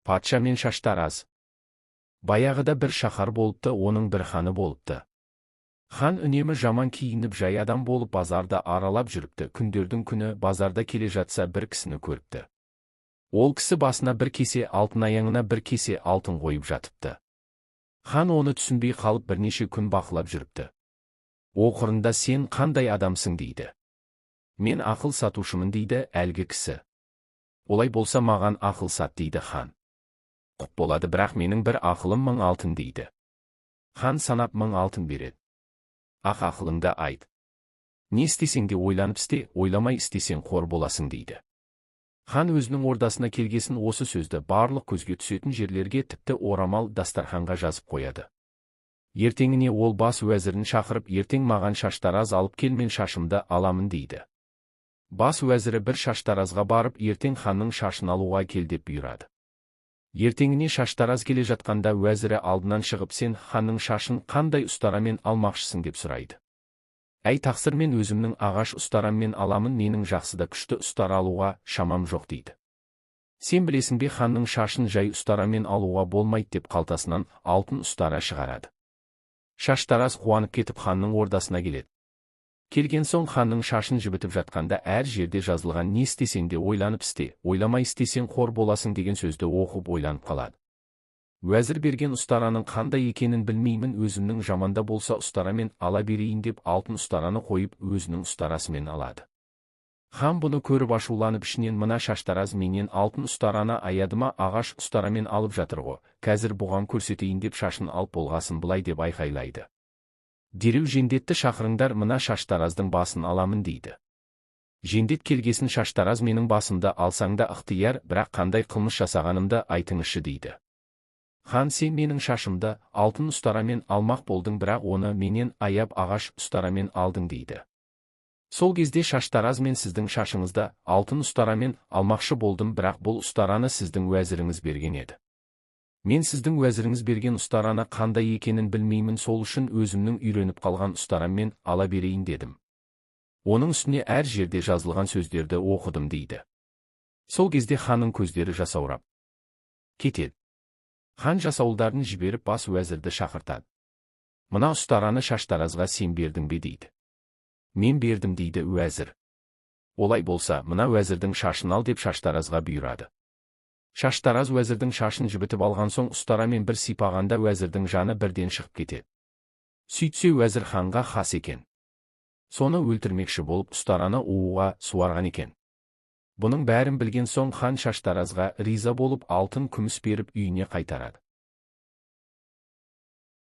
Патша мен Шаштараз. Баяғыда бір шаһар болыпты, оның бір ханы болыпты. Хан үнемі жаман киініп жай адам болып базарда аралап жүріпті. Күндердің күні базарда келе жатса бір кісіні көріпті. Ол кісі басына бір кесе алтын, аяғына бір кесе алтын қойып жатыпты. Хан оны түсінбей қалып бірнеше күн бақылап жүріпті. Оқырында сен қандай адамсың дейді. Мен ақыл сатушымын дейді әлгі кісі. Олай болса маған ақыл сат дейді хан. Құп болады, бірақ менің бір ақылым 1000 алтын дейді. Хан санап 1000 алтын береді. Ақылыңды айт. Не істесең де ойланып істе, ойламай істесең қор боласың дейді. Хан өзінің ордасына келгесін осы сөзді барлық көзге түсетін жерлерге, тіпті орамал дастарханға жазып қояды. Ертеңіне ол бас уәзірін шақырып, ертең маған Шаштараз алып кел, мен шашымды аламын дейді. Бас уәзірі бір Шаштаразға барып, ертең ханның шашын алуға кел деп бұйырады. Ертеңіне Шаштараз келе жатқанда уәзірі алдынан шығып, сен ханның шашын қандай ұстарамен алмақшысың деп сұрайды. Әй тақсыр, мен өзімнің ағаш ұстараммен аламын, менің жақсыда күшті ұстара алуға шамам жоқ дейді. Сен білесің бе, ханның шашын жай ұстарамен алуға болмайды деп қалтасынан алтын ұстара шығарады. Шаштараз қуанып кетіп ханның ордасына келеді. Келген соң ханның шашын жібітіп жатқанда әр жерде жазылған не істесең де ойланып істе, ойламай істесең қор боласың деген сөзді оқып ойланып қалады. Уәзір берген ұстараның қандай екенін білмеймін, өзімнің жаманда болса ұстарамен ала берейін деп алтын ұстараны қойып өзінің ұстарасымен алады. Хан бұны көріп ашуланып, ішінен мына Шаштараз менен алтын ұстараны аяды ма, ағаш ұстарамен алып жатыр ғой, қазір бұған көрсетейін деп шашын алып болғасын былай деп айқайлайды. Дереу жендетті шақырыңдар, мына Шаштараздың басын аламын дейді. Жендет келгесін Шаштараз менің басымды алсаң да ықтияр, бірақ қандай қылмыс жасағанымды айтыңызшы дейді. Хан, сен менің шашымды алтын ұстарамен алмақ болдың, бірақ оны менен аяп ағаш ұстарамен алдың дейді. Сол кезде Шаштараз, мен сіздің шашыңызды алтын ұстарамен алмақшы болдым, бірақ бұл ұстараны сіздің уәзіріңіз берген еді. Мен сіздің уәзіріңіз берген ұстараны қандай екенін білмеймін, сол үшін өзімнің үйреніп қалған ұстараммен ала берейін дедім. Оның үстіне әр жерде жазылған сөздерді оқыдым дейді. Сол кезде ханның көздері жасаурап кетеді. Хан жасауылдарын жіберіп бас уәзірді шақыртады. Мына ұстараны Шаштаразға сен бердің бе дейді. Мен бердім дейді уәзір. Олай болса мына уәзірдің шашын ал деп Шаштаразға бұйырады. Шаштараз уәзірдің шашын жібітіп алған соң ұстарамен бір сипағанда уәзірдің жаны бірден шығып кетеді. Сөйтсе уәзір ханға хас екен. Соны өлтірмекші болып ұстараны уға суарған екен. Бұның бәрін білген соң хан Шаштаразға риза болып алтын күміс беріп үйіне қайтарады.